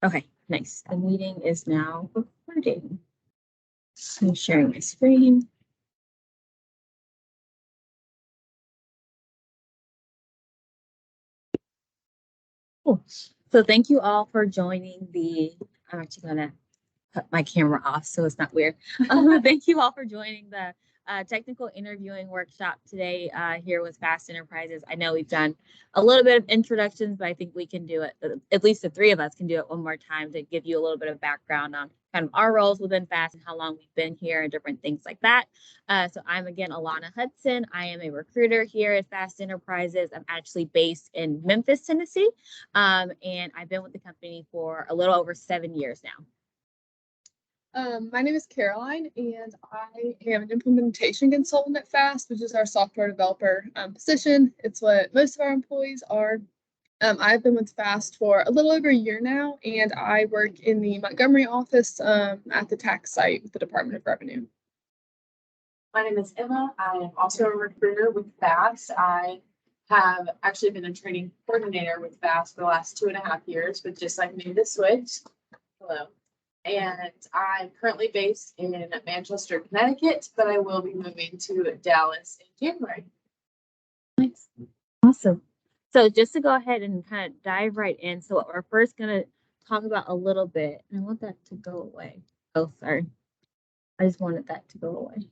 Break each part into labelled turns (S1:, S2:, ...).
S1: Okay, nice. The meeting is now recording. I'm sharing my screen. Cool. So thank you all for joining I'm actually gonna cut my camera off so it's not weird. Thank you all for joining the technical interviewing workshop today here with Fast Enterprises. I know we've done a little bit of introductions, but I think we can do it, at least the three of us can do it one more time to give you a little bit of background on kind of our roles within Fast and how long we've been here and different things like that. So I'm again Alana Hudson. I am a recruiter here at Fast Enterprises. I'm actually based in Memphis, Tennessee, and I've been with the company for a little over 7 years now.
S2: My name is Caroline, and I am an implementation consultant at FAST, which is our software developer position. It's what most of our employees are. I've been with FAST for a little over a year now, and I work in the Montgomery office at the tax site with the Department of Revenue.
S3: My name is Emma. I am also a recruiter with FAST. I have actually been a training coordinator with FAST for the last 2.5 years, but just like made the switch. Hello. And I'm currently based in Manchester, Connecticut, but I will be moving to Dallas in January.
S1: Nice. Awesome. So just to go ahead and kind of dive right in. So what we're first going to talk about a little bit, and I want that to go away. Oh, sorry. I just wanted that to go away.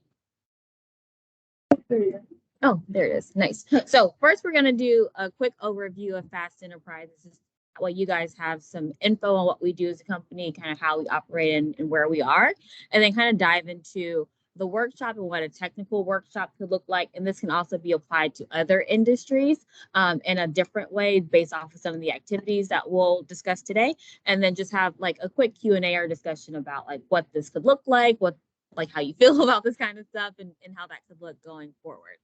S1: There you go. Oh, there it is. Nice. So first we're going to do a quick overview of Fast Enterprises. Well, you guys have some info on what we do as a company, kind of how we operate and where we are, and then kind of dive into the workshop and what a technical workshop could look like. And this can also be applied to other industries in a different way based off of some of the activities that we'll discuss today. And then just have like a quick Q&A or discussion about like what this could look like, how you feel about this kind of stuff and how that could look going forward.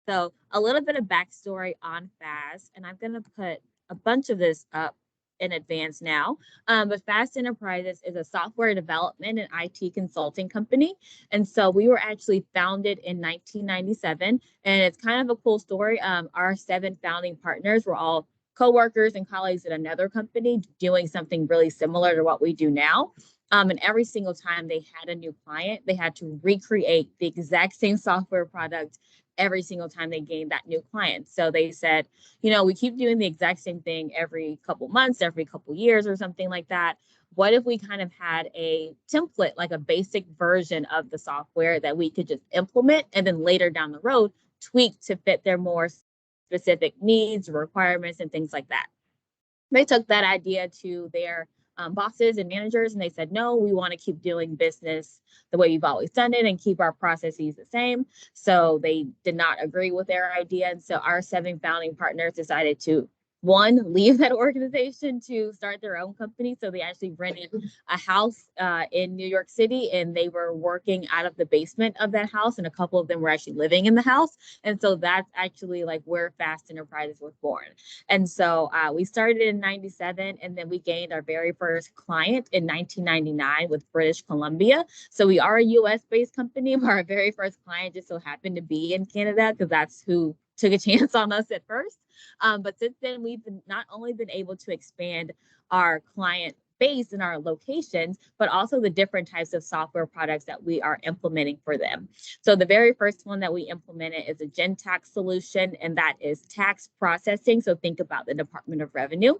S1: So a little bit of backstory on FAST, and I'm going to put a bunch of this up in advance now. But Fast Enterprises is a software development and IT consulting company. And so we were actually founded in 1997. And it's kind of a cool story. Our 7 founding partners were all coworkers and colleagues at another company doing something really similar to what we do now. And every single time they had a new client, they had to recreate the exact same software product every single time they gained that new client. So they said, we keep doing the exact same thing every couple months, every couple years or something like that. What if we kind of had a template, like a basic version of the software that we could just implement and then later down the road tweak to fit their more specific needs, requirements, and things like that. They took that idea to their bosses and managers, and they said, no, we want to keep doing business the way we've always done it and keep our processes the same. So they did not agree with their idea. And so our 7 founding partners decided to leave that organization to start their own company. So they actually rented a house in New York City, and they were working out of the basement of that house, and a couple of them were actually living in the house. And so that's actually like where Fast Enterprises was born. And so we started in 97, and then we gained our very first client in 1999 with British Columbia. So we are a US-based company, but our very first client just so happened to be in Canada because that's who took a chance on us at first. But since then, we've not only been able to expand our client base in our locations, but also the different types of software products that we are implementing for them. So the very first one that we implemented is a GenTax solution, and that is tax processing. So think about the Department of Revenue.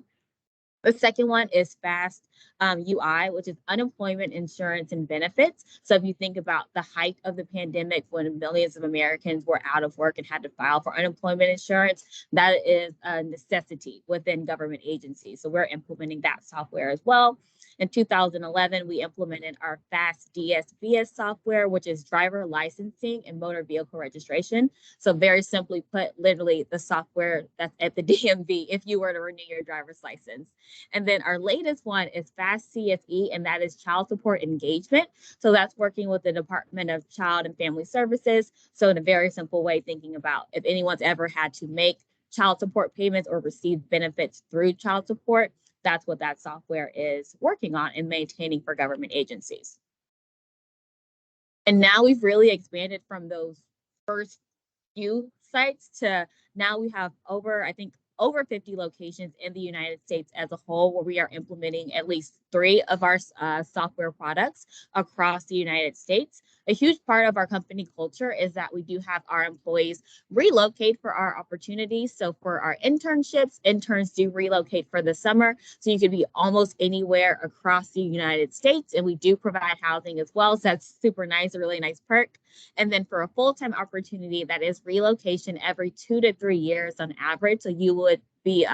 S1: The second one is Fast UI, which is unemployment insurance and benefits. So if you think about the height of the pandemic when millions of Americans were out of work and had to file for unemployment insurance, that is a necessity within government agencies. So we're implementing that software as well. In 2011, we implemented our Fast DSVS software, which is driver licensing and motor vehicle registration. So very simply put, literally the software that's at the DMV if you were to renew your driver's license. And then our latest one is Fast CSE, and that is child support engagement. So that's working with the Department of Child and Family Services. So in a very simple way, thinking about if anyone's ever had to make child support payments or receive benefits through child support, that's what that software is working on and maintaining for government agencies. And now we've really expanded from those first few sites to now we have over, I think, over 50 locations in the United States as a whole, where we are implementing at least 3 of our software products across the United States. A huge part of our company culture is that we do have our employees relocate for our opportunities. So for our internships, interns do relocate for the summer. So you could be almost anywhere across the United States. And we do provide housing as well. So that's super nice, a really nice perk. And then for a full-time opportunity, that is relocation every 2 to 3 years on average. So you would be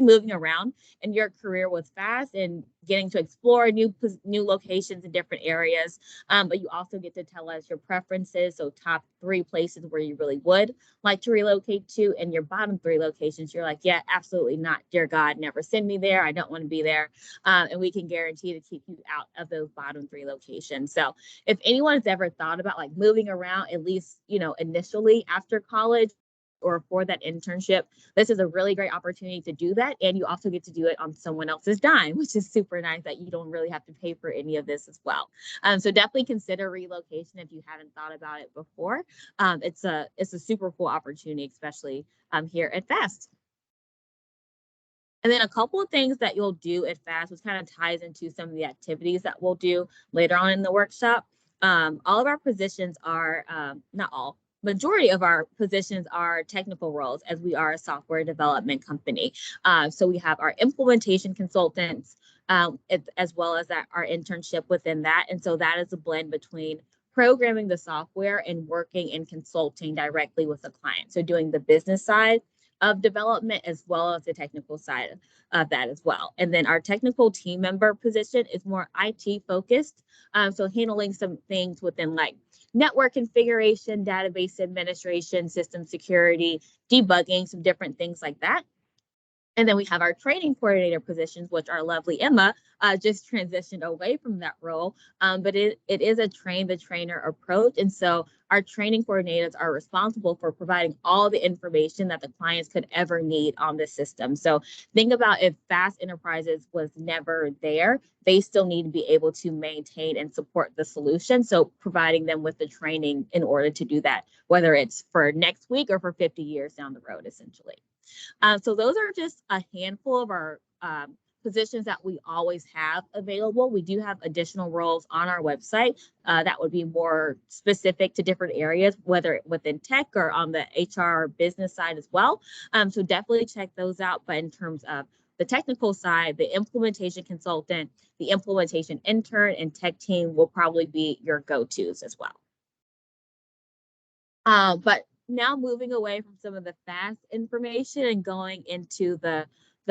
S1: moving around in your career with FAST and getting to explore new locations in different areas. But you also get to tell us your preferences. So top 3 places where you really would like to relocate to, and your bottom 3 locations, you're like, yeah, absolutely not. Dear God, never send me there. I don't want to be there. And we can guarantee to keep you out of those bottom 3 locations. So if anyone has ever thought about like moving around, at least, initially after college or for that internship, this is a really great opportunity to do that. And you also get to do it on someone else's dime, which is super nice that you don't really have to pay for any of this as well. So definitely consider relocation if you haven't thought about it before. It's a super cool opportunity, especially here at FAST. And then a couple of things that you'll do at FAST, which kind of ties into some of the activities that we'll do later on in the workshop. All of our positions are, not all, majority of our positions are technical roles, as we are a software development company. So we have our implementation consultants, as well as our internship within that. And so that is a blend between programming the software and working and consulting directly with the client. So doing the business side of development as well as the technical side of that as well. And then our technical team member position is more IT focused. So handling some things within like network configuration, database administration, system security, debugging, some different things like that. And then we have our training coordinator positions, which our lovely Emma just transitioned away from that role. But it is a train the trainer approach. And so our training coordinators are responsible for providing all the information that the clients could ever need on the system. So think about if FAST Enterprises was never there, they still need to be able to maintain and support the solution. So providing them with the training in order to do that, whether it's for next week or for 50 years down the road, essentially. So those are just a handful of our positions that we always have available. We do have additional roles on our website that would be more specific to different areas, whether within tech or on the HR business side as well. So definitely check those out. But in terms of the technical side, the implementation consultant, the implementation intern, and tech team will probably be your go-tos as well. But now moving away from some of the FAST information and going into the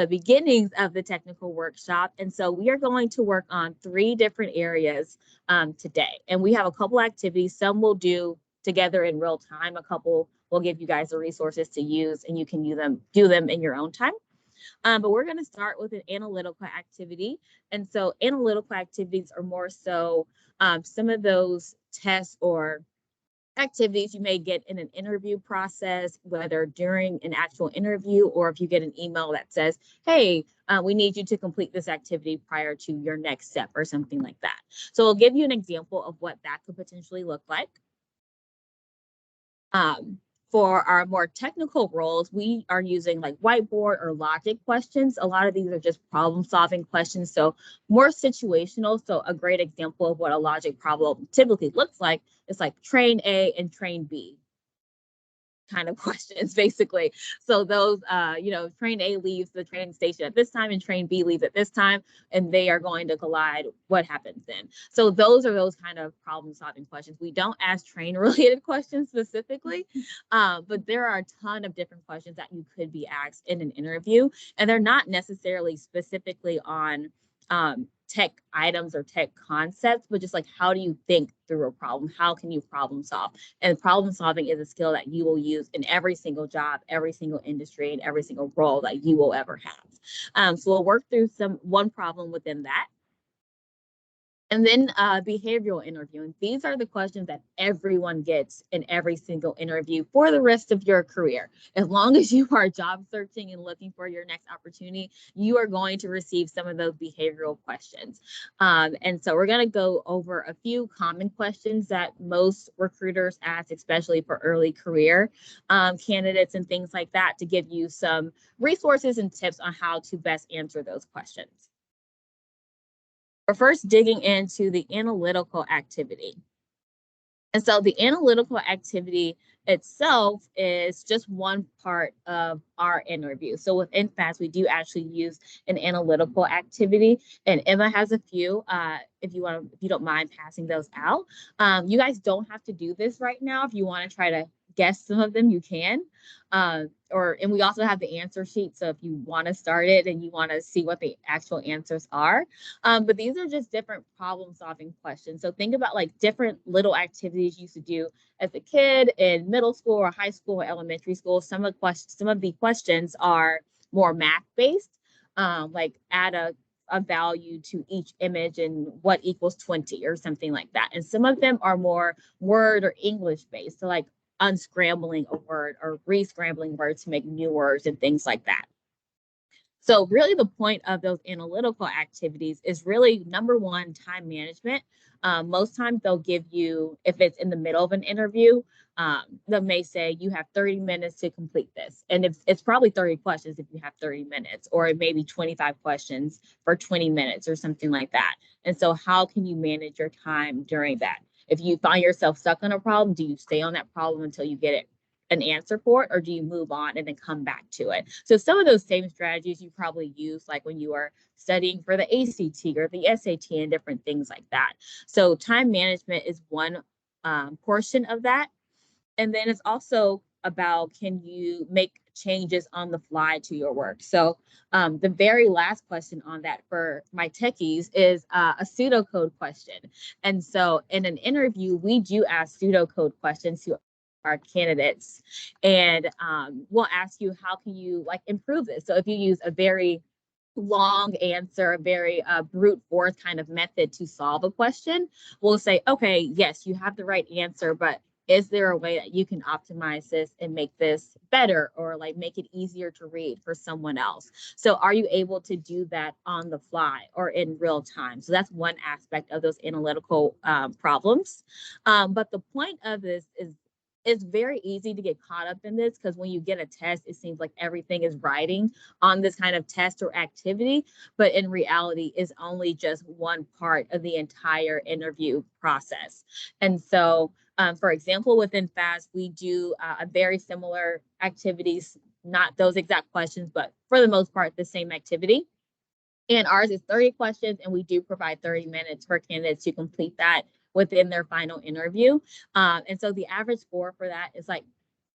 S1: beginnings of the technical workshop. And so we are going to work on 3 different areas today. And we have a couple activities. Some we'll do together in real time. A couple will give you guys the resources to use, and you can do them in your own time. But we're going to start with an analytical activity. And so analytical activities are more so some of those tests or activities you may get in an interview process, whether during an actual interview or if you get an email that says, hey, we need you to complete this activity prior to your next step or something like that. So I'll give you an example of what that could potentially look like. For our more technical roles, we are using like whiteboard or logic questions. A lot of these are just problem-solving questions, so more situational. So a great example of what a logic problem typically looks like is like train A and train B kind of questions, basically. So those, train A leaves the train station at this time and train B leaves at this time, and they are going to collide. What happens then? So those are those kind of problem-solving questions. We don't ask train-related questions specifically, but there are a ton of different questions that you could be asked in an interview, and they're not necessarily specifically on tech items or tech concepts, but just like, how do you think through a problem? How can you problem solve? And problem solving is a skill that you will use in every single job, every single industry, and every single role that you will ever have. So we'll work through one problem within that. And then behavioral interviewing. These are the questions that everyone gets in every single interview for the rest of your career. As long as you are job searching and looking for your next opportunity, you are going to receive some of those behavioral questions. And so we're going to go over a few common questions that most recruiters ask, especially for early career candidates and things like that, to give you some resources and tips on how to best answer those questions. We're first digging into the analytical activity. And so the analytical activity itself is just one part of our interview. So within FAST, we do actually use an analytical activity, and Emma has a few. If you don't mind passing those out. You guys don't have to do this right now. If you want to try to guess some of them, you can. And we also have the answer sheet. So if you want to start it and you want to see what the actual answers are. But these are just different problem solving questions. So think about like different little activities you used to do as a kid in middle school or high school or elementary school. Some of the questions are more math based, like add a value to each image and what equals 20 or something like that. And some of them are more word or English based. So like unscrambling a word or re-scrambling words to make new words and things like that. So really the point of those analytical activities is really, number one, time management. Most times they'll give you, if it's in the middle of an interview, they may say you have 30 minutes to complete this. And it's probably 30 questions if you have 30 minutes, or it may be 25 questions for 20 minutes or something like that. And so how can you manage your time during that? If you find yourself stuck on a problem, do you stay on that problem until you get an answer for it, or do you move on and then come back to it? So some of those same strategies you probably use like when you are studying for the ACT or the SAT and different things like that. So time management is one portion of that. And then it's also about, can you make changes on the fly to your work? So the very last question on that for my techies is a pseudocode question. And so in an interview, we do ask pseudocode questions to our candidates, and we'll ask you, how can you like improve this? So if you use a very long answer, a very brute force kind of method to solve a question, we'll say, okay, yes, you have the right answer, but is there a way that you can optimize this and make this better, or like make it easier to read for someone else? So are you able to do that on the fly or in real time? So that's one aspect of those analytical problems. But the point of this is, it's very easy to get caught up in this, because when you get a test, it seems like everything is riding on this kind of test or activity, but in reality is only just one part of the entire interview process. And so, for example, within FAST, we do a very similar activities, not those exact questions, but for the most part, the same activity. And ours is 30 questions, and we do provide 30 minutes for candidates to complete that within their final interview. And so the average score for that is like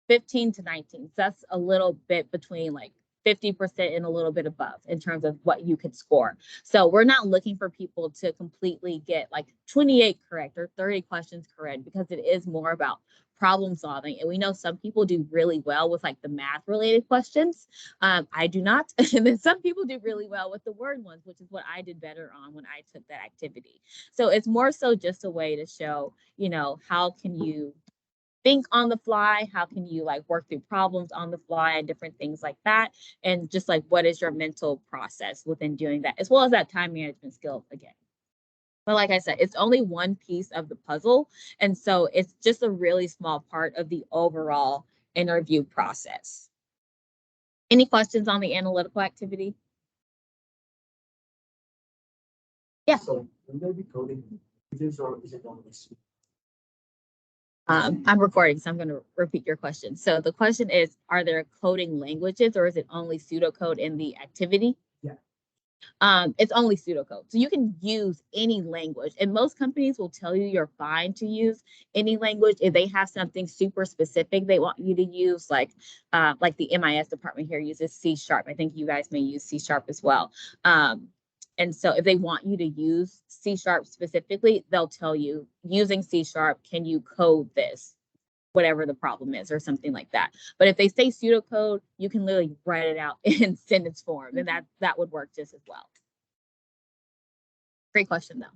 S1: 15 to 19. So that's a little bit between like 50% and a little bit above in terms of what you could score. So we're not looking for people to completely get like 28 correct or 30 questions correct, because it is more about problem solving. And we know some people do really well with like the math related questions. I do not. And then some people do really well with the word ones, which is what I did better on when I took that activity. So it's more so just a way to show, how can you think on the fly? How can you like work through problems on the fly and different things like that? And just like, what is your mental process within doing that, as well as that time management skill again. But like I said, it's only one piece of the puzzle. And so it's just a really small part of the overall interview process. Any questions on the analytical activity? Yeah.
S4: So will there be coding languages, or is it only?
S1: I'm recording, so I'm going to repeat your question. So the question is, are there coding languages, or is it only pseudocode in the activity?
S4: Yeah.
S1: It's only pseudocode. So you can use any language, and most companies will tell you you're fine to use any language if they have something super specific they want you to use, like the MIS department here uses C#. I think you guys may use C# as well. And so if they want you to use C# specifically, they'll tell you, using C#, can you code this, whatever the problem is, or something like that. But if they say pseudocode, you can literally write it out in sentence form, and that would work just as well. Great question, though.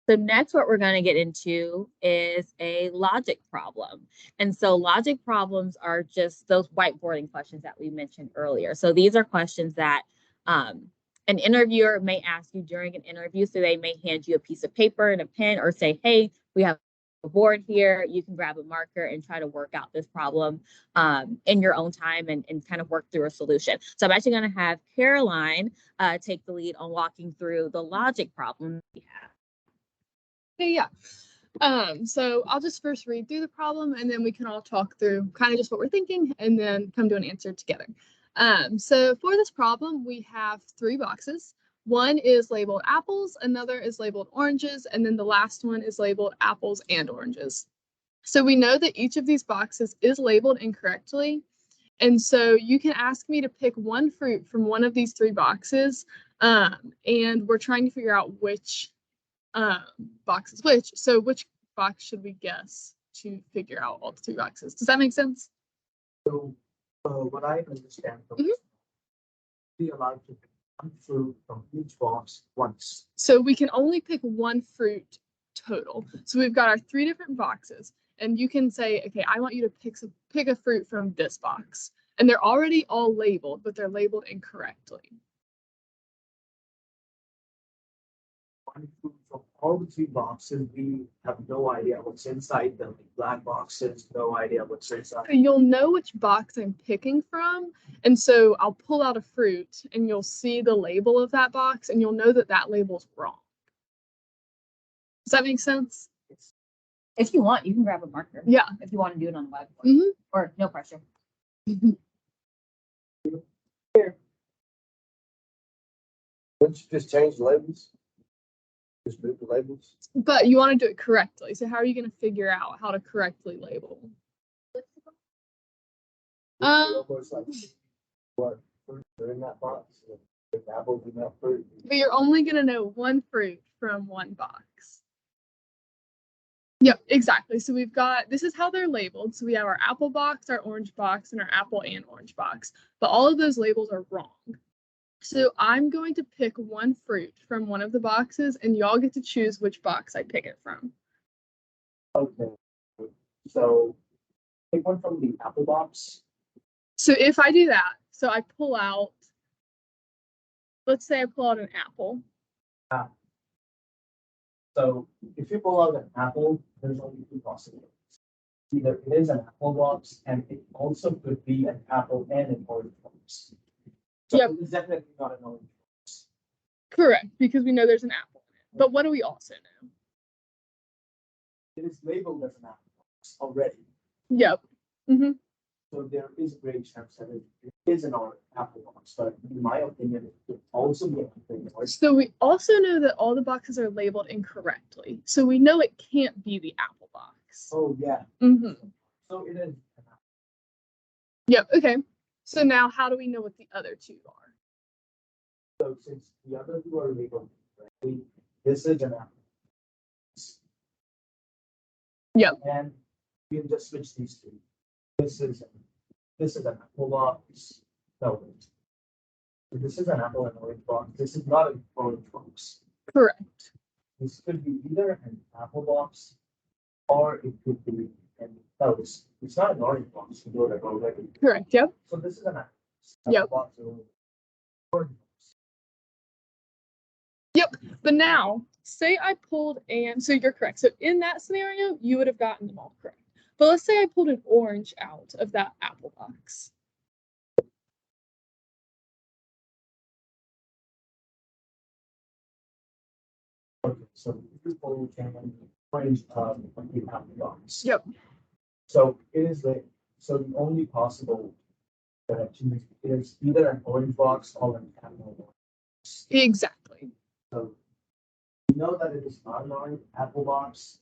S1: So next, what we're going to get into is a logic problem. And so logic problems are just those whiteboarding questions that we mentioned earlier. So these are questions that an interviewer may ask you during an interview. So they may hand you a piece of paper and a pen or say, hey, we have a board here. You can grab a marker and try to work out this problem in your own time and kind of work through a solution. So I'm actually going to have Caroline take the lead on walking through the logic problem we have.
S2: Okay, yeah. So I'll just first read through the problem and then we can all talk through kind of just what we're thinking and then come to an answer together. So for this problem, we have 3 boxes. One is labeled apples, another is labeled oranges, and then the last one is labeled apples and oranges. So we know that each of these boxes is labeled incorrectly. And so you can ask me to pick one fruit from one of these 3 boxes. And we're trying to figure out which box is which. So which box should we guess to figure out all the 3 boxes? Does that make sense?
S4: So, what I understand from this, be allowed to pick one fruit from each box once.
S2: So we can only pick one fruit total. So we've got our 3 different boxes and you can say, okay, I want you to pick a fruit from this box. And they're already all labeled, but they're labeled incorrectly.
S4: One fruit from all the 3 boxes, we have no idea what's inside them. Black boxes, no idea what's inside.
S2: You'll know which box I'm picking from. And so I'll pull out a fruit and you'll see the label of that box and you'll know that that label's wrong. Does that make sense?
S1: If you want, you can grab a marker.
S2: Yeah.
S1: If you want to do it on the whiteboard.
S2: Mhm.
S1: Or no pressure.
S5: Wouldn't you just change the labels? Just move the labels?
S2: But you want to do it correctly. So how are you going to figure out how to correctly label?
S5: Almost like what fruits are in that box, if apples in that fruit.
S2: But you're only going to know one fruit from one box. Yep, exactly. So we've got, this is how they're labeled. So we have our apple box, our orange box, and our apple and orange box. But all of those labels are wrong. So I'm going to pick one fruit from one of the boxes and y'all get to choose which box I pick it from.
S4: Okay. So, take one from the apple box.
S2: So if I do that, so I pull out, let's say I pull out an apple.
S4: So, if you pull out an apple, there's only 2 possibilities. Either it is an apple box, and it also could be an apple and an orange box. So
S2: Yep.
S4: it is definitely not an orange box.
S2: Correct, because we know there's an apple in it. But what do we also know?
S4: It is labeled as an apple box already.
S2: Yep. Mm-hmm.
S4: So there is a great chance that it is an apple box, but in my opinion, it could also be an orange.
S2: So we also know that all the boxes are labeled incorrectly. So we know it can't be the apple box.
S4: Oh, yeah.
S2: Mm-hmm.
S4: So it is.
S2: Yep. Okay. So now how do we know what the other 2 are?
S4: So since the other 2 are labeled correctly, this is an apple.
S2: Yep.
S4: And we can just switch these 2. This is an apple box. No, wait. So this is an apple and orange box. This is not an orange box.
S2: Correct.
S4: This could be either an apple box or it could be no, it's not an orange box. You know that already.
S2: Correct. Yep.
S4: So this is an apple
S2: Yep.
S4: box or orange box.
S2: Yep. But now, say I pulled and so you're correct. So in that scenario, you would have gotten them all correct. But let's say I pulled an orange out of that apple box.
S4: Okay, so people can orange when you have the box.
S2: Yep.
S4: So it is so the only possible direction is either an orange box or an apple box.
S2: Exactly.
S4: So we know that it is not an orange apple box.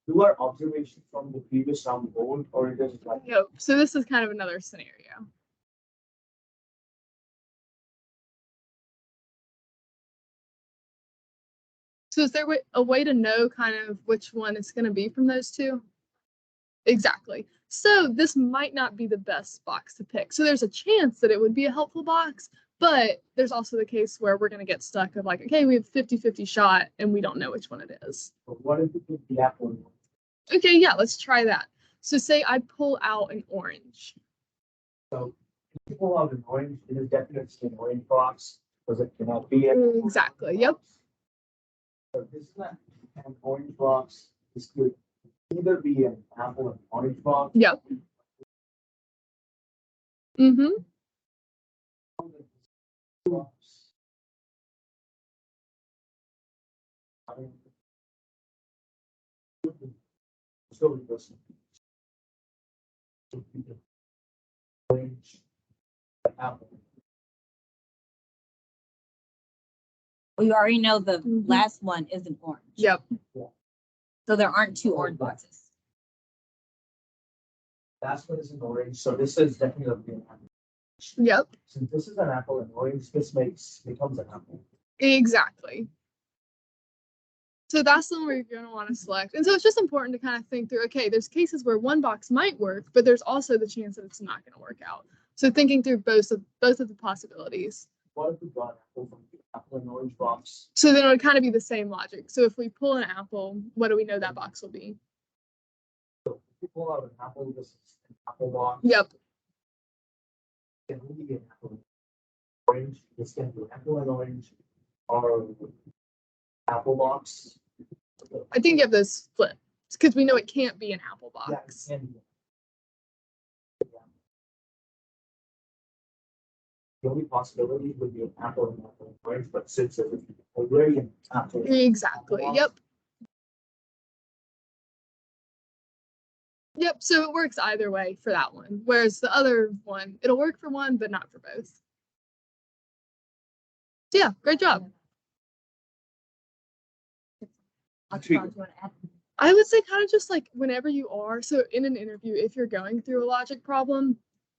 S4: Do our observations from the previous round hold, or it is like
S2: Nope. So this is kind of another scenario. So is there a way to know kind of which one it's going to be from those 2? Exactly. So this might not be the best box to pick. So there's a chance that it would be a helpful box, But there's also the case where we're going to get stuck of like, okay, we have 50-50 shot and we don't know which one it is.
S4: But what if you put the apple in?
S2: Okay, yeah, let's try that. So say I pull out an orange.
S4: So people have an orange, it is definitely an orange box, because it cannot be.
S2: Exactly, yep.
S4: So this is not an orange box, this could either be an apple and orange box.
S2: Yep. Mm-hmm.
S4: Box. I mean, still be this. Orange, apple.
S1: We already know the
S2: Mhm.
S1: last one is an orange.
S2: Yep.
S1: So there aren't two orange boxes.
S4: That's what is an orange, so this is definitely an apple.
S2: Yep.
S4: Since this is an apple and orange, this becomes an apple.
S2: Exactly. So that's the one where you're going to want to select. And so it's just important to kind of think through, okay, there's cases where one box might work, but there's also the chance that it's not going to work out. So thinking through both of the possibilities.
S4: What if we draw an apple from the apple and orange box?
S2: So then it would kind of be the same logic. So if we pull an apple, what do we know that box will be?
S4: So if you pull out an apple, this is an apple box.
S2: Yep.
S4: It can only be an apple and orange, this can be apple and orange, or apple box.
S2: I think you have those split because we know it can't be an apple
S4: Yeah, it
S2: box.
S4: can be. The only possibility would be an apple and orange, but since it's already an apple.
S2: Exactly. Yep. Yep. So it works either way for that one. Whereas the other one, it'll work for one, but not for both. So yeah, great job. I would say kind of just like whenever you are, so in an interview, if you're going through a logic problem,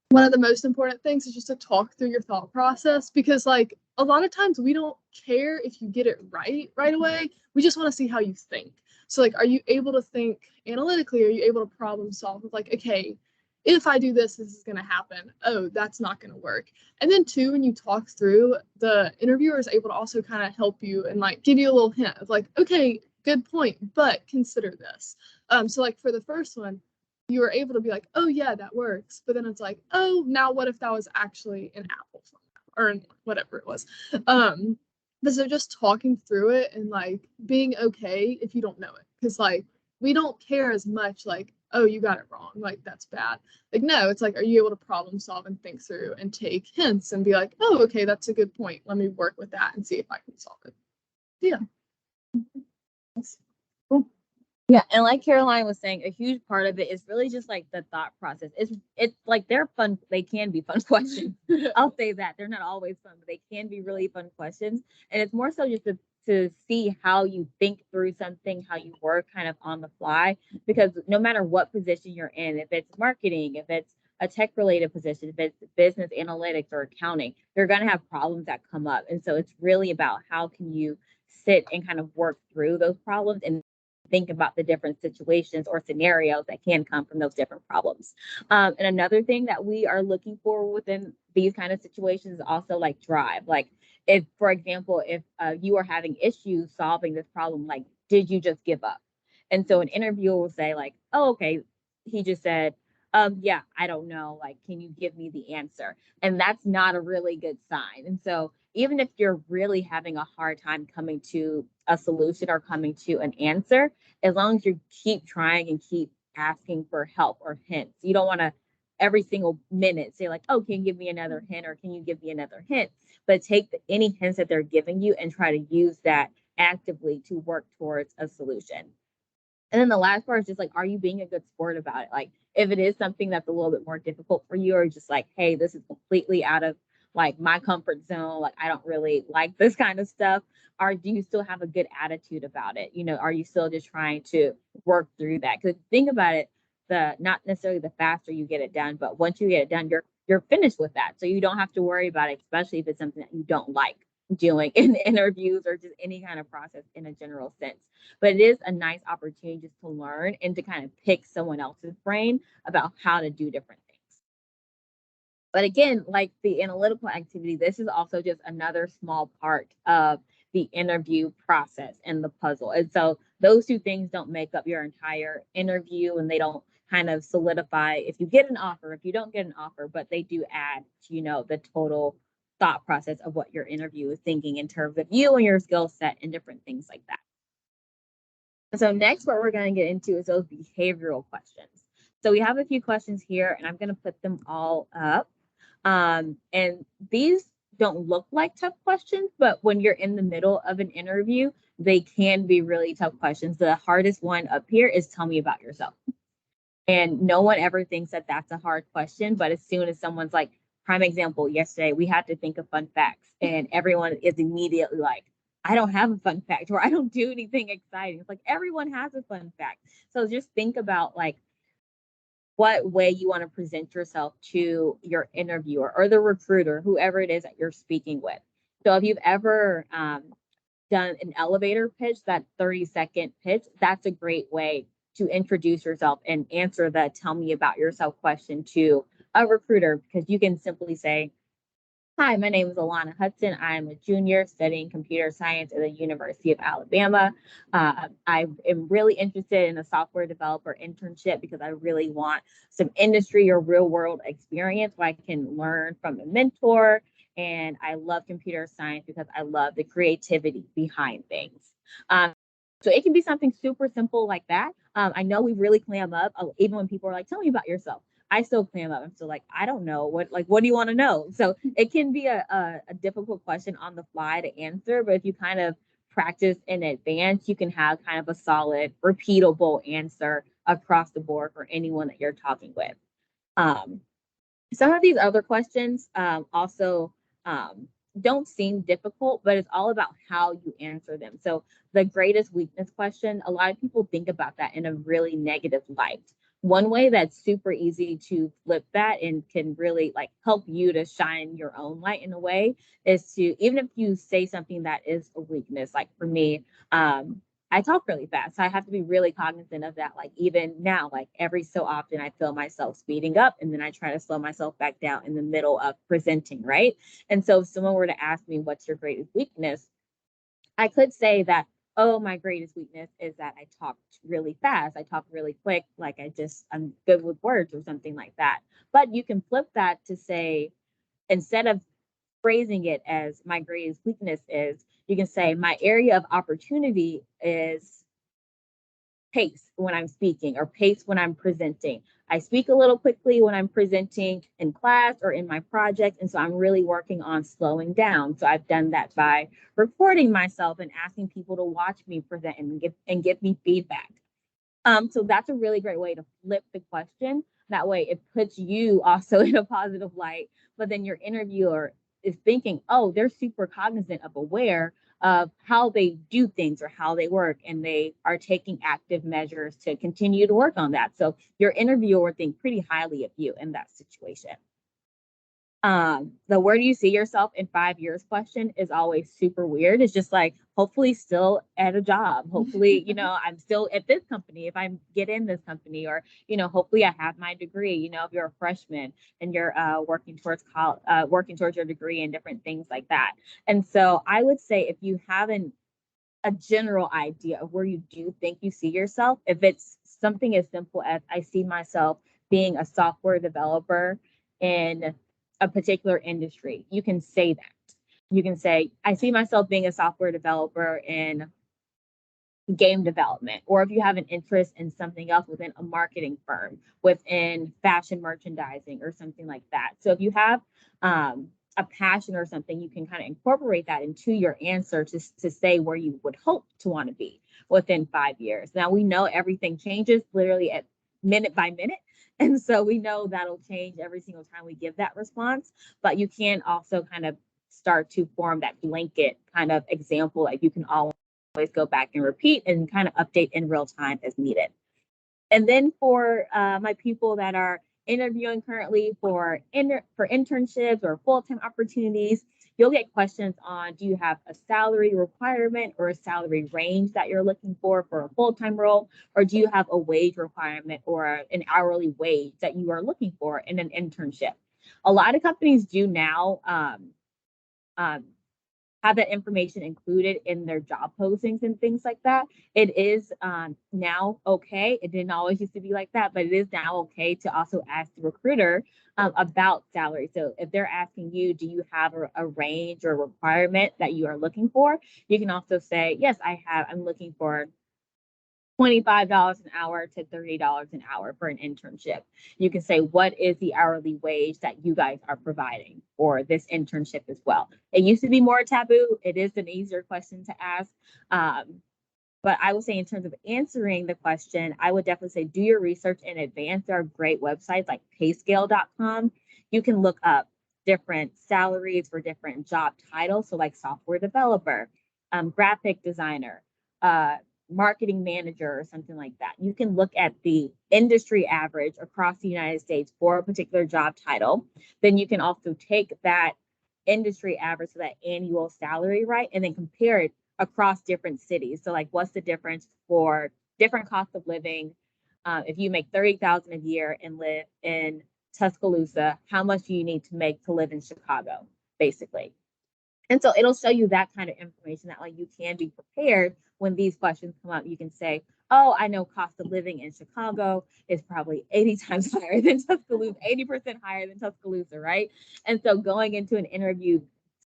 S2: one of the most important things is just to talk through your thought process, because like a lot of times we don't care if you get it right away. We just want to see how you think. So like, are you able to think analytically? Are you able to problem solve with like, okay, if I do this, this is going to happen. Oh, that's not going to work. And then two, when you talk through, the interviewer is able to also kind of help you and like give you a little hint of like, okay, good point, but consider this. So like for the first one, you were able to be like, oh yeah, that works. But then it's like, oh, now what if that was actually an apple or whatever it was. But so just talking through it and like being okay if you don't know it. Because like we don't care as much like, oh, you got it wrong. Like that's bad. Like, no, it's like, are you able to problem solve and think through and take hints and be like, oh, okay, that's a good point. Let me work with that and see if I can solve it. Yeah.
S1: Yeah, and like Caroline was saying, a huge part of it is really just like the thought process. It's like they're fun. They can be fun questions. I'll say that they're not always fun, but they can be really fun questions. And it's more so just to see how you think through something, how you work kind of on the fly. Because no matter what position you're in, if it's marketing, if it's a tech related position, if it's business analytics or accounting, you're going to have problems that come up. And so it's really about how can you sit and kind of work through those problems and think about the different situations or scenarios that can come from those different problems. And another thing that we are looking for within these kind of situations is also like drive. Like if, for example, if you are having issues solving this problem, like, did you just give up? And so an interviewer will say like, oh, okay, he just said, yeah, I don't know. Like, can you give me the answer? And that's not a really good sign. And so even if you're really having a hard time coming to a solution or coming to an answer, as long as you keep trying and keep asking for help or hints, you don't want to every single minute say like, oh, can you give me another hint or can you give me another hint? But take any hints that they're giving you and try to use that actively to work towards a solution. And then the last part is just like, are you being a good sport about it? Like, if it is something that's a little bit more difficult for you, or just like, hey, this is completely out of like my comfort zone, like I don't really like this kind of stuff, or do you still have a good attitude about it? You know, are you still just trying to work through that? Because think about it, the not necessarily the faster you get it done, but once you get it done, you're finished with that. So you don't have to worry about it, especially if it's something that you don't like doing in interviews or just any kind of process in a general sense. But it is a nice opportunity just to learn and to kind of pick someone else's brain about how to do different things. But again, like the analytical activity, this is also just another small part of the interview process and the puzzle. And so those two things don't make up your entire interview, and they don't kind of solidify if you get an offer, if you don't get an offer, but they do add to, the total thought process of what your interview is thinking in terms of you and your skill set and different things like that. So next, what we're going to get into is those behavioral questions. So we have a few questions here, and I'm going to put them all up. And these don't look like tough questions, but when you're in the middle of an interview, they can be really tough questions. The hardest one up here is tell me about yourself. And no one ever thinks that that's a hard question, but as soon as someone's like, prime example, yesterday we had to think of fun facts, and everyone is immediately like, I don't have a fun fact, or I don't do anything exciting. It's like everyone has a fun fact. So just think about like what way you want to present yourself to your interviewer or the recruiter, whoever it is that you're speaking with. So if you've ever done an elevator pitch, that 30-second pitch, that's a great way to introduce yourself and answer the tell me about yourself question to a recruiter, because you can simply say, hi, my name is Alana Hudson. I'm a junior studying computer science at the University of Alabama. I am really interested in a software developer internship because I really want some industry or real world experience where I can learn from a mentor. And I love computer science because I love the creativity behind things. So it can be something super simple like that. I know we really clam up, even when people are like, tell me about yourself. I still clam up. I'm still like, I don't know. What do you want to know? So it can be a difficult question on the fly to answer, but if you kind of practice in advance, you can have kind of a solid, repeatable answer across the board for anyone that you're talking with. Some of these other questions also don't seem difficult, but it's all about how you answer them. So the greatest weakness question, a lot of people think about that in a really negative light. One way that's super easy to flip that and can really like help you to shine your own light in a way is to, even if you say something that is a weakness, like for me, I talk really fast. So I have to be really cognizant of that. Like even now, like every so often I feel myself speeding up and then I try to slow myself back down in the middle of presenting, right? And so if someone were to ask me, what's your greatest weakness? I could say that, oh, my greatest weakness is that I talk really fast. I talk really quick. Like I'm good with words or something like that. But you can flip that to say, instead of phrasing it as my greatest weakness is, you can say my area of opportunity is pace when I'm speaking or pace when I'm presenting. I speak a little quickly when I'm presenting in class or in my project. And so I'm really working on slowing down. So I've done that by recording myself and asking people to watch me present and give me feedback. So that's a really great way to flip the question. That way it puts you also in a positive light, but then your interviewer is thinking, oh, they're super cognizant of aware of how they do things or how they work, and they are taking active measures to continue to work on that. So your interviewer think pretty highly of you in that situation. The where do you see yourself in 5 years question is always super weird. It's just like, hopefully still at a job. Hopefully, I'm still at this company if I get in this company, or, hopefully I have my degree, if you're a freshman and you're working towards college, working towards your degree and different things like that. And so I would say if you have a general idea of where you do think you see yourself, if it's something as simple as I see myself being a software developer in a particular industry, you can say that. You can say, I see myself being a software developer in game development, or if you have an interest in something else within a marketing firm, within fashion merchandising or something like that. So if you have a passion or something, you can kind of incorporate that into your answer to say where you would hope to want to be within 5 years. Now we know everything changes literally at minute by minute. And so we know that'll change every single time we give that response, but you can also kind of start to form that blanket kind of example. Like you can always go back and repeat and kind of update in real time as needed. And then for my people that are interviewing currently for internships or full-time opportunities, you'll get questions on, do you have a salary requirement or a salary range that you're looking for a full-time role? Or do you have a wage requirement or an hourly wage that you are looking for in an internship? A lot of companies do now have that information included in their job postings and things like that. It is now okay. It didn't always used to be like that, but it is now okay to also ask the recruiter about salary. So if they're asking you, do you have a range or requirement that you are looking for? You can also say, yes, I have. I'm looking for $25 an hour to $30 an hour for an internship. You can say, what is the hourly wage that you guys are providing for this internship as well? It used to be more taboo. It is an easier question to ask. But I would say in terms of answering the question, I would definitely say do your research in advance. There are great websites like payscale.com. You can look up different salaries for different job titles. So like software developer, graphic designer, marketing manager or something like that. You can look at the industry average across the United States for a particular job title. Then you can also take that industry average, so that annual salary, right, and then compare it across different cities. So like what's the difference for different cost of living? If you make $30,000 a year and live in Tuscaloosa, how much do you need to make to live in Chicago, basically? And so it'll show you that kind of information that like you can be prepared when these questions come up. You can say, oh, I know cost of living in Chicago is probably 80 times higher than Tuscaloosa, 80% higher than Tuscaloosa, right? And so going into an interview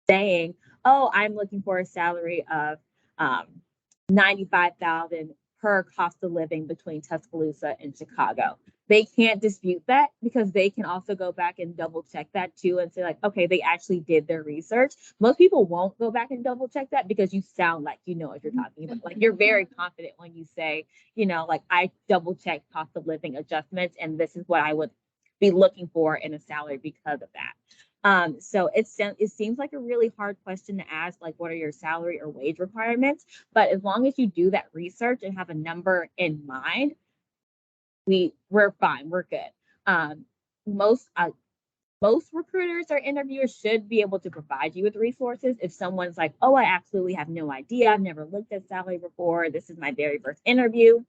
S1: saying, oh, I'm looking for a salary of $95,000 per cost of living between Tuscaloosa and Chicago. They can't dispute that because they can also go back and double check that too and say like, okay, they actually did their research. Most people won't go back and double check that because you sound like you know what you're talking about. Like you're very confident when you say, you know, like I double checked cost of living adjustments and this is what I would be looking for in a salary because of that. So it seems like a really hard question to ask, like what are your salary or wage requirements? But as long as you do that research and have a number in mind, we're fine, we're good. Most recruiters or interviewers should be able to provide you with resources. If someone's like, oh, I absolutely have no idea, I've never looked at salary before, this is my very first interview,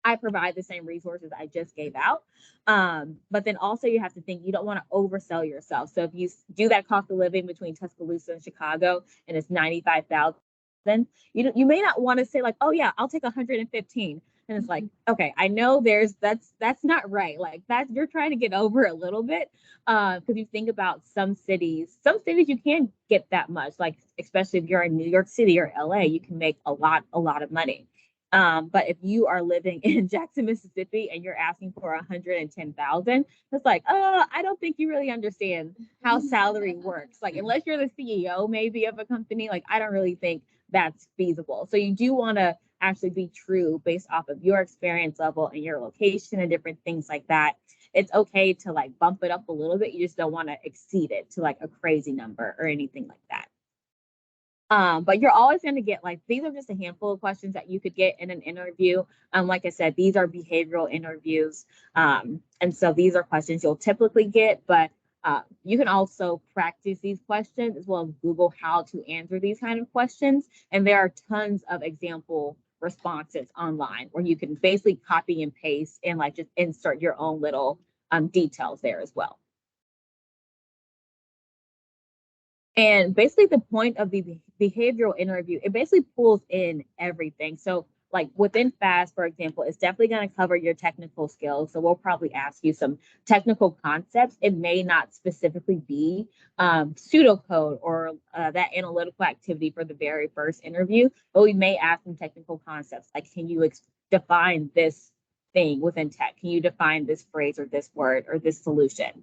S1: I provide the same resources I just gave out. But then also you have to think you don't want to oversell yourself. So if you do that cost of living between Tuscaloosa and Chicago and it's 95,000, you may not want to say like, oh yeah, I'll take 115. And it's like, okay, I know that's not right. Like that you're trying to get over a little bit. Because you think about some cities you can't get that much. Like especially if you're in New York City or LA, you can make a lot of money. But if you are living in Jackson, Mississippi, and you're asking for 110,000, it's like, I don't think you really understand how salary works. Like, unless you're the CEO maybe of a company, like I don't really think that's feasible. So you do want to actually be true based off of your experience level and your location and different things like that. It's okay to like bump it up a little bit. You just don't want to exceed it to like a crazy number or anything like that. But you're always going to get like, these are just a handful of questions that you could get in an interview. Like I said, these are behavioral interviews. And so these are questions you'll typically get, but you can also practice these questions as well as Google how to answer these kind of questions. And there are tons of example responses online where you can basically copy and paste and like just insert your own little details there as well. And basically the point of the behavioral interview, it basically pulls in everything. So like within FAST, for example, it's definitely going to cover your technical skills. So we'll probably ask you some technical concepts. It may not specifically be pseudocode or that analytical activity for the very first interview, but we may ask some technical concepts. Like, can you define this thing within tech? Can you define this phrase or this word or this solution?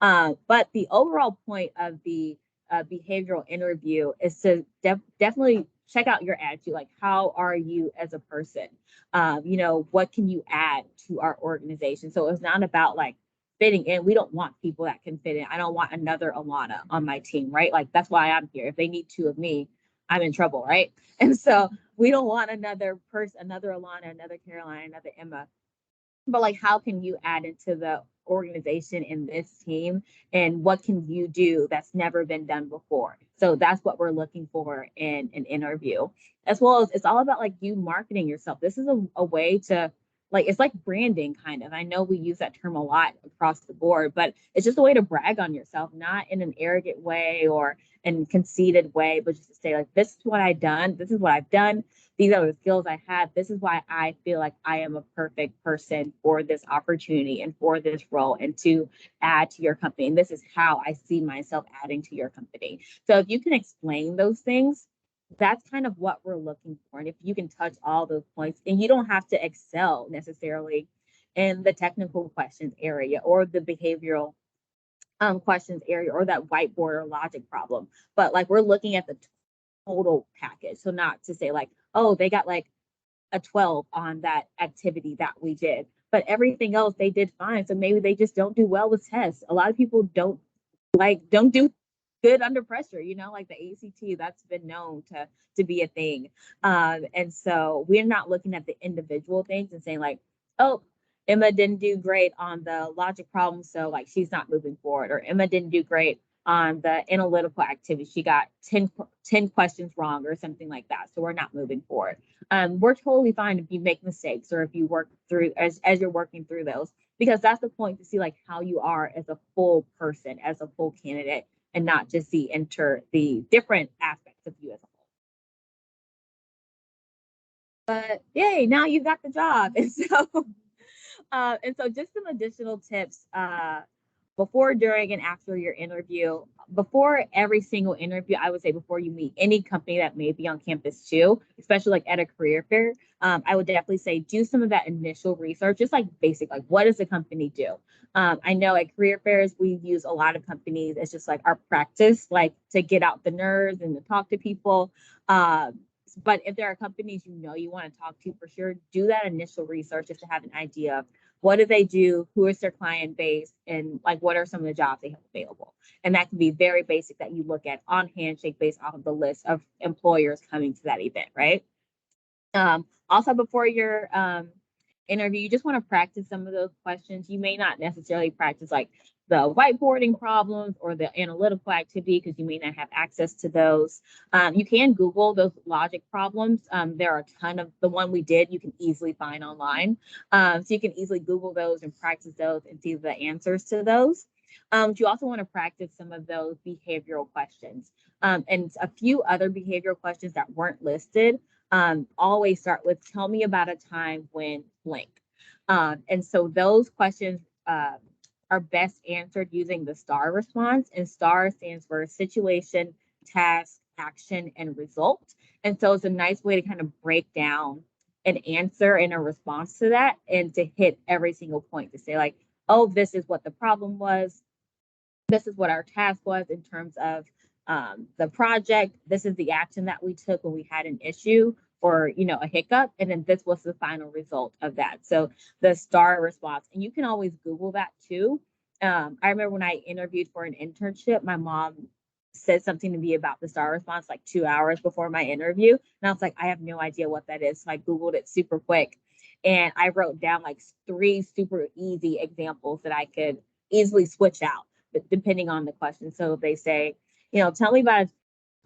S1: But the overall point of the behavioral interview is to definitely check out your attitude. Like, how are you as a person? What can you add to our organization? So it's not about like fitting in. We don't want people that can fit in. I don't want another Alana on my team, right? Like, that's why I'm here. If they need two of me, I'm in trouble, right? And so we don't want another person, another Alana, another Caroline, another Emma. But like, how can you add into the organization in this team, and what can you do that's never been done before? So that's what we're looking for in an interview, as well as it's all about like you marketing yourself. This is a way to like, it's like branding kind of. I know we use that term a lot across the board, but it's just a way to brag on yourself, not in an arrogant way or in conceited way, but just to say like, this is what I've done. This is what I've done. These are the skills I have. This is why I feel like I am a perfect person for this opportunity and for this role and to add to your company. And this is how I see myself adding to your company. So if you can explain those things, that's kind of what we're looking for. And if you can touch all those points, and you don't have to excel necessarily in the technical questions area or the behavioral questions area or that whiteboard or logic problem, but like we're looking at the total package. So not to say like, oh, they got like a 12 on that activity that we did, but everything else they did fine. So maybe they just don't do well with tests. A lot of people don't do good under pressure, like the ACT, that's been known to be a thing. And so we're not looking at the individual things and saying like, oh, Emma didn't do great on the logic problem, so like she's not moving forward, or Emma didn't do great on the analytical activity. She got 10 questions wrong or something like that. So we're not moving forward. We're totally fine if you make mistakes or if you work through as you're working through those, because that's the point, to see like how you are as a full person, as a full candidate, and not just the different aspects of you as a whole. But yay, now you got the job. And so just some additional tips before, during, and after your interview. Before every single interview, I would say before you meet any company that may be on campus too, especially like at a career fair, I would definitely say do some of that initial research, just like basic, like what does the company do? I know at career fairs, we use a lot of companies. It's just like our practice, like to get out the nerves and to talk to people. But if there are companies you want to talk to, for sure, do that initial research just to have an idea of what do they do, who is their client base, and like what are some of the jobs they have available. And that can be very basic that you look at on Handshake based off of the list of employers coming to that event, right? Also, before your interview, you just want to practice some of those questions. You may not necessarily practice like the whiteboarding problems or the analytical activity because you may not have access to those. You can Google those logic problems. There are a ton of the one we did, you can easily find online. So you can easily Google those and practice those and see the answers to those. You also want to practice some of those behavioral questions and a few other behavioral questions that weren't listed. Always start with, tell me about a time when blank. And so those questions are best answered using the STAR response, and STAR stands for situation, task, action, and result. And so it's a nice way to kind of break down an answer and a response to that and to hit every single point to say like, oh, this is what the problem was. This is what our task was in terms of the project. This is the action that we took when we had an issue or a hiccup, and then this was the final result of that. So the STAR response, and you can always Google that too. I remember when I interviewed for an internship, my mom said something to me about the STAR response like 2 hours before my interview, and I was like, I have no idea what that is. So I Googled it super quick, and I wrote down like 3 super easy examples that I could easily switch out, but depending on the question. So if they say, tell me about a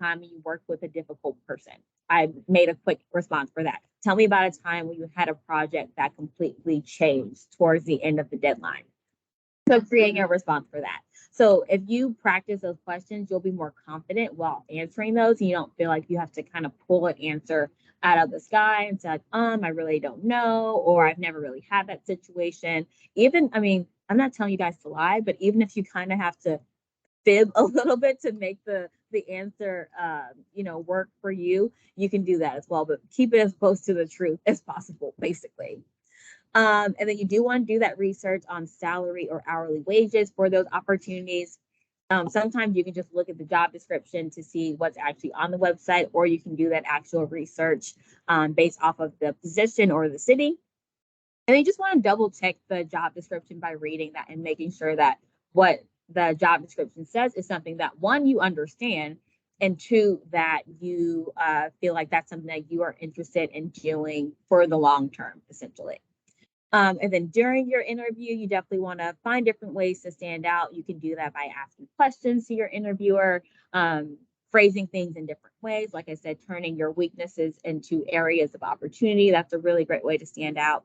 S1: time you worked with a difficult person, I made a quick response for that. Tell me about a time when you had a project that completely changed towards the end of the deadline. So creating a response for that. So if you practice those questions, you'll be more confident while answering those. You don't feel like you have to kind of pull an answer out of the sky and say, like, I really don't know, or I've never really had that situation. I'm not telling you guys to lie, but even if you kind of have to fib a little bit to make the answer work for you, you can do that as well, but keep it as close to the truth as possible, basically. And then you do want to do that research on salary or hourly wages for those opportunities. Sometimes you can just look at the job description to see what's actually on the website, or you can do that actual research based off of the position or the city. And you just want to double check the job description by reading that and making sure that what the job description says is something that, one, you understand, and 2, that you feel like that's something that you are interested in doing for the long term, essentially. And then during your interview, you definitely want to find different ways to stand out. You can do that by asking questions to your interviewer, phrasing things in different ways. Like I said, turning your weaknesses into areas of opportunity. That's a really great way to stand out.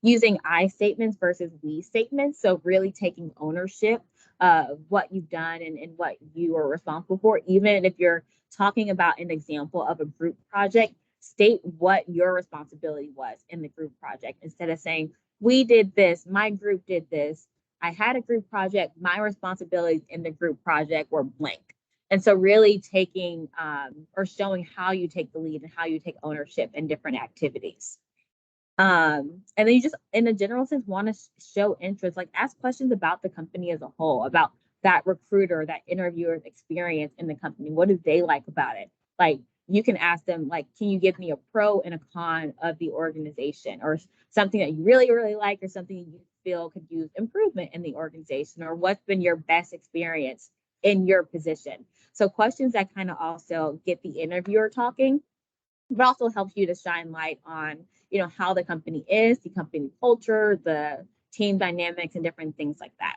S1: using I statements versus we statements. So really taking ownership of what you've done and what you are responsible for. Even if you're talking about an example of a group project, state what your responsibility was in the group project instead of saying, we did this, my group did this, I had a group project, my responsibilities in the group project were blank. And so really taking or showing how you take the lead and how you take ownership in different activities. And then you just, in a general sense, want to show interest, like ask questions about the company as a whole, about that recruiter, that interviewer's experience in the company. What do they like about it? Like you can ask them, like, can you give me a pro and a con of the organization, or something that you really, really like, or something you feel could use improvement in the organization, or what's been your best experience in your position. So questions that kind of also get the interviewer talking, but also helps you to shine light on, how the company is, the company culture, the team dynamics, and different things like that.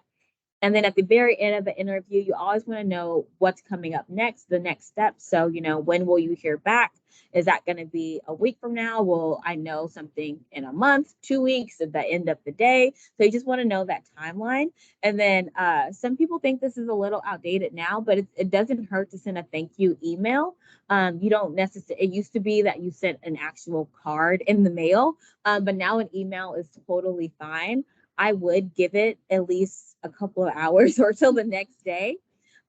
S1: And then at the very end of the interview, you always want to know what's coming up next, the next step. So, when will you hear back? Is that going to be a week from now? Will I know something in a month, 2 weeks, at the end of the day? So you just want to know that timeline. And then some people think this is a little outdated now, but it doesn't hurt to send a thank you email. You don't necessarily, it used to be that you sent an actual card in the mail, but now an email is totally fine. I would give it at least a couple of hours or till the next day.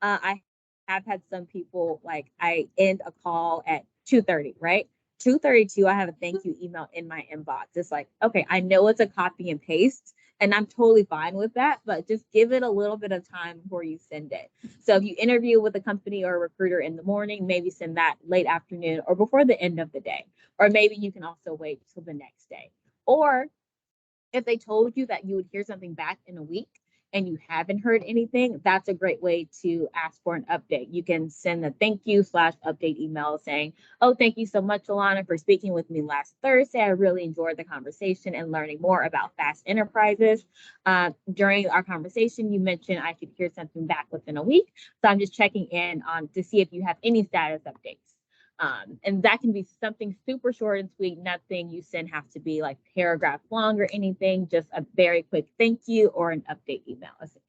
S1: I have had some people, like, I end a call at 2:30, right? 2:32, I have a thank you email in my inbox. It's like, okay, I know it's a copy and paste, and I'm totally fine with that, but just give it a little bit of time before you send it. So if you interview with a company or a recruiter in the morning, maybe send that late afternoon or before the end of the day. Or maybe you can also wait till the next day. Or if they told you that you would hear something back in a week and you haven't heard anything, that's a great way to ask for an update. You can send a thank you /update email saying, oh, thank you so much, Alana, for speaking with me last Thursday. I really enjoyed the conversation and learning more about FAST Enterprises. During our conversation, you mentioned I should hear something back within a week. So I'm just checking in on to see if you have any status updates. And that can be something super short and sweet. Nothing you send has to be like paragraph long or anything, just a very quick thank you or an update email, essentially.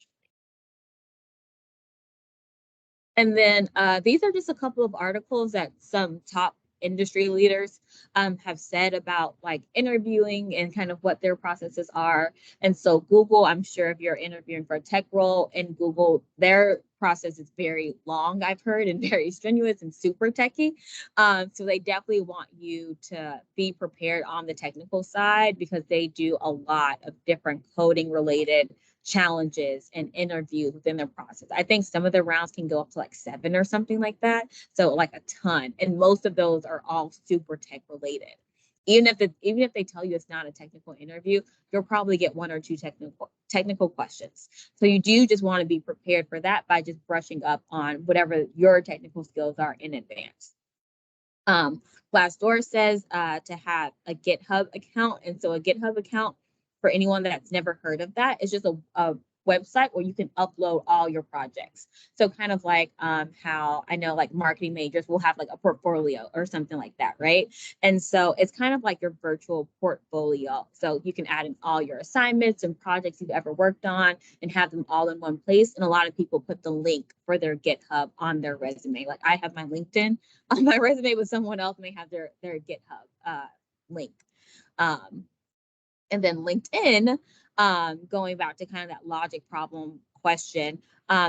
S1: And then these are just a couple of articles that some top industry leaders have said about like interviewing and kind of what their processes are. And so Google, I'm sure if you're interviewing for a tech role in Google, their process is very long, I've heard, and very strenuous and super techy. So they definitely want you to be prepared on the technical side because they do a lot of different coding related challenges and interviews within their process. I think some of the rounds can go up to like 7 or something like that. So like a ton. And most of those are all super tech related. Even if they tell you it's not a technical interview, you'll probably get 1 or 2 technical questions. So you do just want to be prepared for that by just brushing up on whatever your technical skills are in advance. Glassdoor says to have a GitHub account. And so a GitHub account, for anyone that's never heard of that, is just a website where you can upload all your projects. So kind of like how I know like marketing majors will have like a portfolio or something like that, right? And so it's kind of like your virtual portfolio. So you can add in all your assignments and projects you've ever worked on and have them all in one place. And a lot of people put the link for their GitHub on their resume. Like I have my LinkedIn on my resume, but someone else may have their GitHub link. And then LinkedIn, going back to kind of that logic problem question,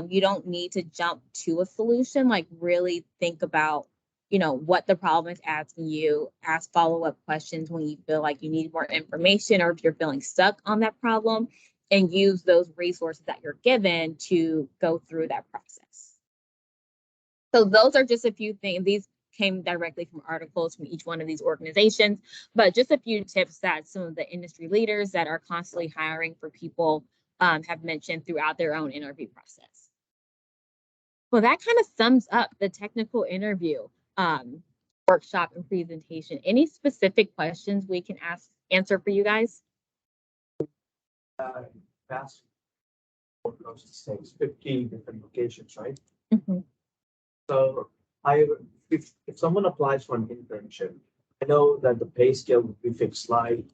S1: you don't need to jump to a solution. Like really think about, what the problem is asking you, ask follow-up questions when you feel like you need more information or if you're feeling stuck on that problem, and use those resources that you're given to go through that process. So those are just a few things. These came directly from articles from each one of these organizations, but just a few tips that some of the industry leaders that are constantly hiring for people have mentioned throughout their own interview process. Well, that kind of sums up the technical interview workshop and presentation. Any specific questions we can answer for you guys?
S4: Fast things, 50 different locations, right?
S1: Mm-hmm.
S4: So if someone applies for an internship, I know that the pay scale would be fixed, like